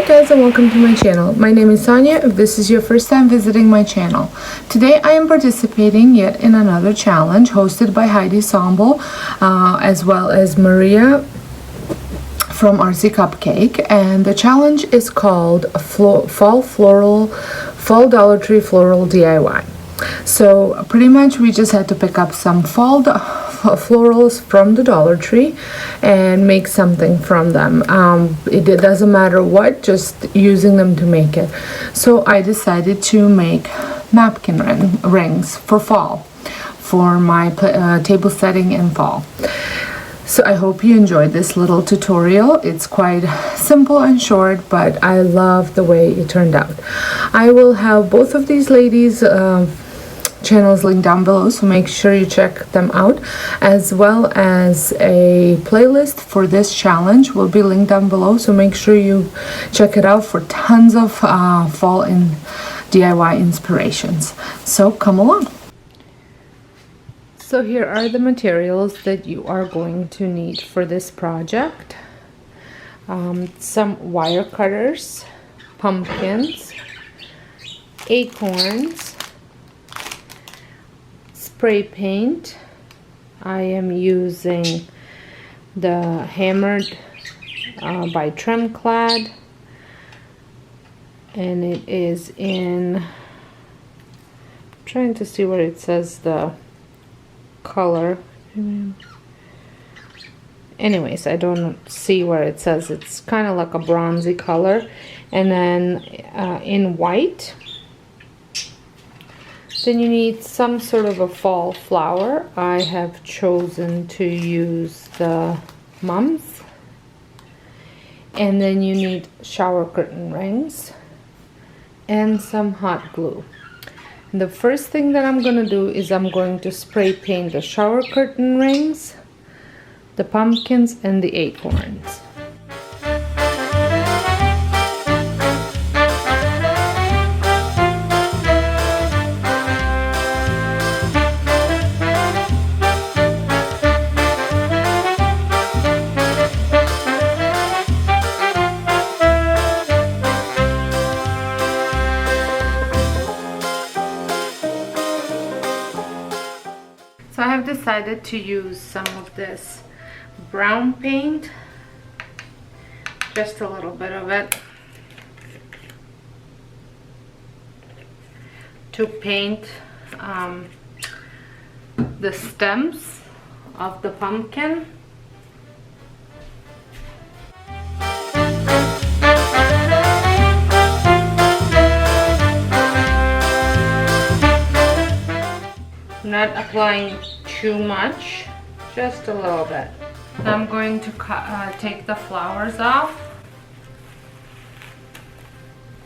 guys, and welcome to my channel. My name is Sonia. If this is your first time visiting my channel, today I am participating yet in another challenge hosted by Heidi Somble as well as Maria from RC Cupcake, and the challenge is called Fall Dollar Tree Floral DIY. So pretty much we just had to pick up some florals from the Dollar Tree and make something from them. It doesn't matter what, just using them to make it. So I decided to make napkin rings for fall, for my table setting in fall. So I hope you enjoyed this little tutorial. It's quite simple and short, but I love the way it turned out. I will have both of these ladies' channels linked down below, so make sure you check them out, as well as a playlist for this challenge will be linked down below, so make sure you check it out for tons of fall and DIY inspirations. So come along. So here are the materials that you are going to need for this project. Some wire cutters, pumpkins, acorns, spray paint. I am using the Hammered by Trimclad, and it is in, I'm trying to see what it says the color. Anyways, I don't see where it says. It's kind of like a bronzy color, and then in white. Then you need some sort of a fall flower. I have chosen to use the mums. And then you need shower curtain rings and some hot glue. And the first thing that I'm going to do is I'm going to spray paint the shower curtain rings, the pumpkins, and the acorns. So I have decided to use some of this brown paint, just a little bit of it, to paint the stems of the pumpkin. Not applying too much, just a little bit. I'm going to take the flowers off,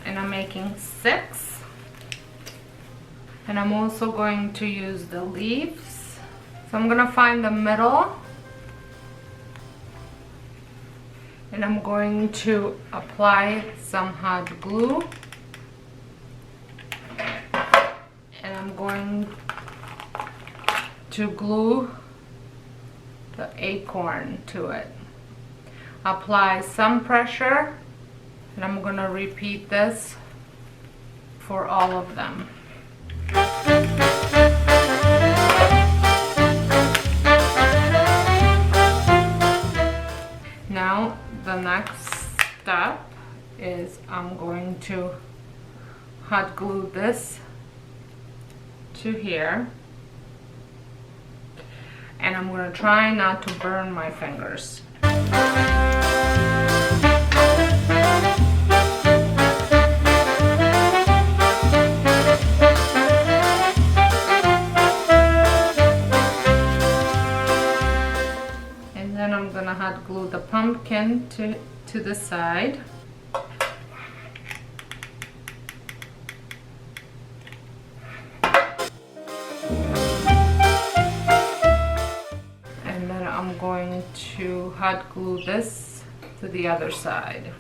and I'm making 6. And I'm also going to use the leaves. So I'm gonna find the middle, and I'm going to apply some hot glue, and I'm going to glue the acorn to it. Apply some pressure, and I'm gonna repeat this for all of them. Now the next step is I'm going to hot glue this to here. And I'm going to try not to burn my fingers. And then I'm going to hot glue the pumpkin to the side. I'm going to hot glue this to the other side.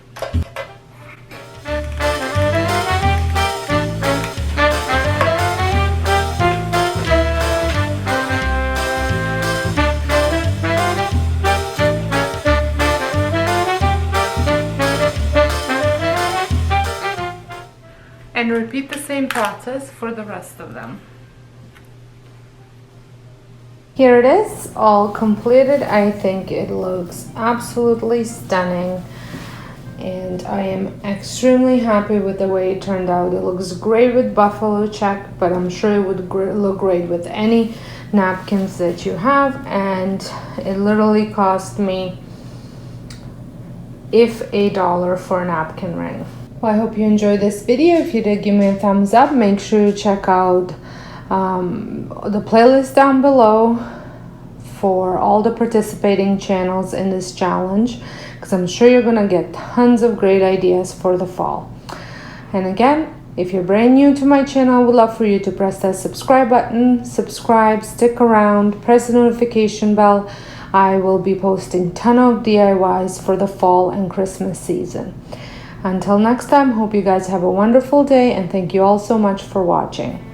and repeat the same process for the rest of them. Here it is, all completed. I think it looks absolutely stunning, and I am extremely happy with the way it turned out. It looks great with buffalo check, but I'm sure it would look great with any napkins that you have. And it literally cost me if $1 for a napkin ring. Well, I hope you enjoyed this video. If you did, give me a thumbs up. Make sure you check out the playlist down below for all the participating channels in this challenge, because I'm sure you're gonna get tons of great ideas for the fall. And again, if you're brand new to my channel, I would love for you to press that subscribe button, subscribe, stick around, press the notification bell. I will be posting ton of DIYs for the fall and Christmas season. Until next time, hope you guys have a wonderful day, and thank you all so much for watching.